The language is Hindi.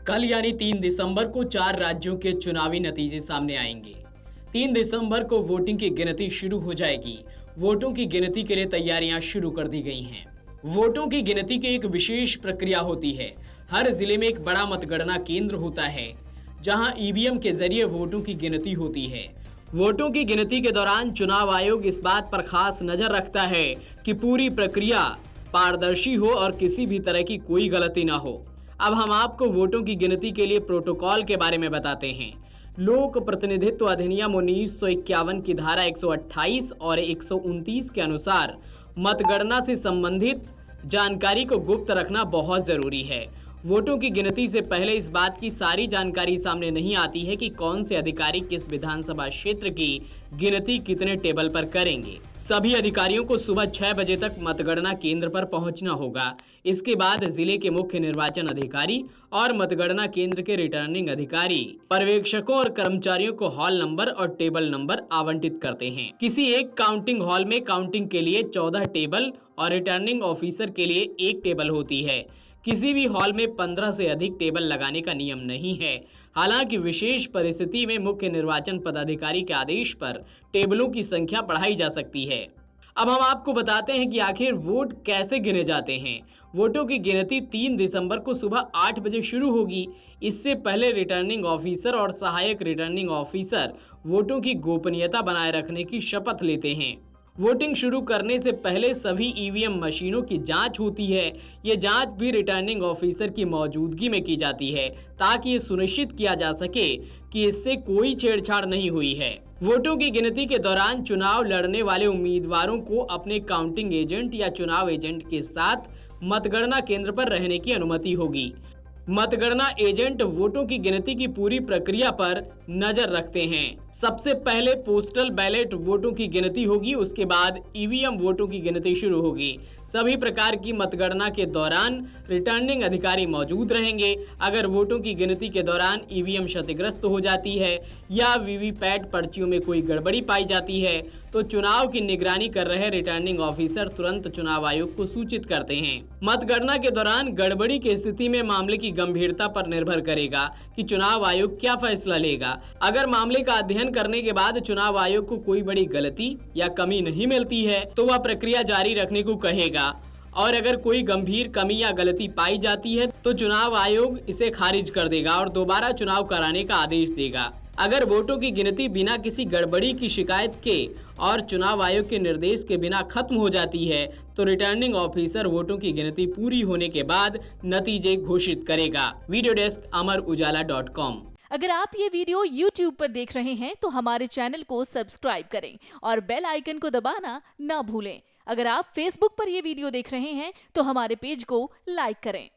कल यानी 3 दिसंबर को 4 राज्यों के चुनावी नतीजे सामने आएंगे। 3 दिसंबर को वोटिंग की गिनती शुरू हो जाएगी। वोटों की गिनती के लिए तैयारियां शुरू कर दी गई हैं। वोटों की गिनती की एक विशेष प्रक्रिया होती है। हर जिले में एक बड़ा मतगणना केंद्र होता है, जहां ईवीएम के जरिए वोटों की गिनती होती है। वोटों की गिनती के दौरान चुनाव आयोग इस बात पर खास नजर रखता है कि पूरी प्रक्रिया पारदर्शी हो और किसी भी तरह की कोई गलती ना हो। अब हम आपको वोटों की गिनती के लिए प्रोटोकॉल के बारे में बताते हैं। लोक प्रतिनिधित्व अधिनियम 1951 की धारा 128 और 129 के अनुसार मतगणना से संबंधित जानकारी को गुप्त रखना बहुत जरूरी है। वोटों की गिनती से पहले इस बात की सारी जानकारी सामने नहीं आती है कि कौन से अधिकारी किस विधानसभा क्षेत्र की गिनती कितने टेबल पर करेंगे। सभी अधिकारियों को सुबह 6 बजे तक मतगणना केंद्र पर पहुंचना होगा। इसके बाद जिले के मुख्य निर्वाचन अधिकारी और मतगणना केंद्र के रिटर्निंग अधिकारी पर्यवेक्षकों और कर्मचारियों को हॉल नंबर और टेबल नंबर आवंटित करते हैं। किसी एक काउंटिंग हॉल में काउंटिंग के लिए 14 टेबल और रिटर्निंग ऑफिसर के लिए 1 टेबल होती है। किसी भी हॉल में 15 से अधिक टेबल लगाने का नियम नहीं है। हालांकि विशेष परिस्थिति में मुख्य निर्वाचन पदाधिकारी के आदेश पर टेबलों की संख्या बढ़ाई जा सकती है। अब हम आपको बताते हैं कि आखिर वोट कैसे गिने जाते हैं। वोटों की गिनती 3 दिसंबर को सुबह 8 बजे शुरू होगी। इससे पहले रिटर्निंग ऑफिसर और सहायक रिटर्निंग ऑफिसर वोटों की गोपनीयता बनाए रखने की शपथ लेते हैं। वोटिंग शुरू करने से पहले सभी ईवीएम मशीनों की जांच होती है। ये जांच भी रिटर्निंग ऑफिसर की मौजूदगी में की जाती है, ताकि ये सुनिश्चित किया जा सके कि इससे कोई छेड़छाड़ नहीं हुई है। वोटों की गिनती के दौरान चुनाव लड़ने वाले उम्मीदवारों को अपने काउंटिंग एजेंट या चुनाव एजेंट के साथ मतगणना केंद्र पर रहने की अनुमति होगी। मतगणना एजेंट वोटों की गिनती की पूरी प्रक्रिया पर नजर रखते हैं। सबसे पहले पोस्टल बैलेट वोटों की गिनती होगी, उसके बाद ईवीएम वोटों की गिनती शुरू होगी। सभी प्रकार की मतगणना के दौरान रिटर्निंग अधिकारी मौजूद रहेंगे। अगर वोटों की गिनती के दौरान ईवीएम क्षतिग्रस्त हो जाती है या वीवीपैट पर्चियों में कोई गड़बड़ी पाई जाती है, तो चुनाव की निगरानी कर रहे रिटर्निंग ऑफिसर तुरंत चुनाव आयोग को सूचित करते हैं। मतगणना के दौरान गड़बड़ी की स्थिति में मामले की गंभीरता पर निर्भर करेगा कि चुनाव आयोग क्या फैसला लेगा। अगर मामले का अध्ययन करने के बाद चुनाव आयोग को कोई बड़ी गलती या कमी नहीं मिलती है, तो वह प्रक्रिया जारी रखने को कहेगा, और अगर कोई गंभीर कमी या गलती पाई जाती है तो चुनाव आयोग इसे खारिज कर देगा और दोबारा चुनाव कराने का आदेश देगा। अगर वोटों की गिनती बिना किसी गड़बड़ी की शिकायत के और चुनाव आयोग के निर्देश के बिना खत्म हो जाती है, तो रिटर्निंग ऑफिसर वोटों की गिनती पूरी होने के बाद नतीजे घोषित करेगा। वीडियो डेस्क अमरउजाला.com। अगर आप ये वीडियो YouTube पर देख रहे हैं तो हमारे चैनल को सब्सक्राइब करें और बेल आइकन को दबाना ना भूलें। अगर आप Facebook पर ये वीडियो देख रहे हैं तो हमारे पेज को लाइक करें।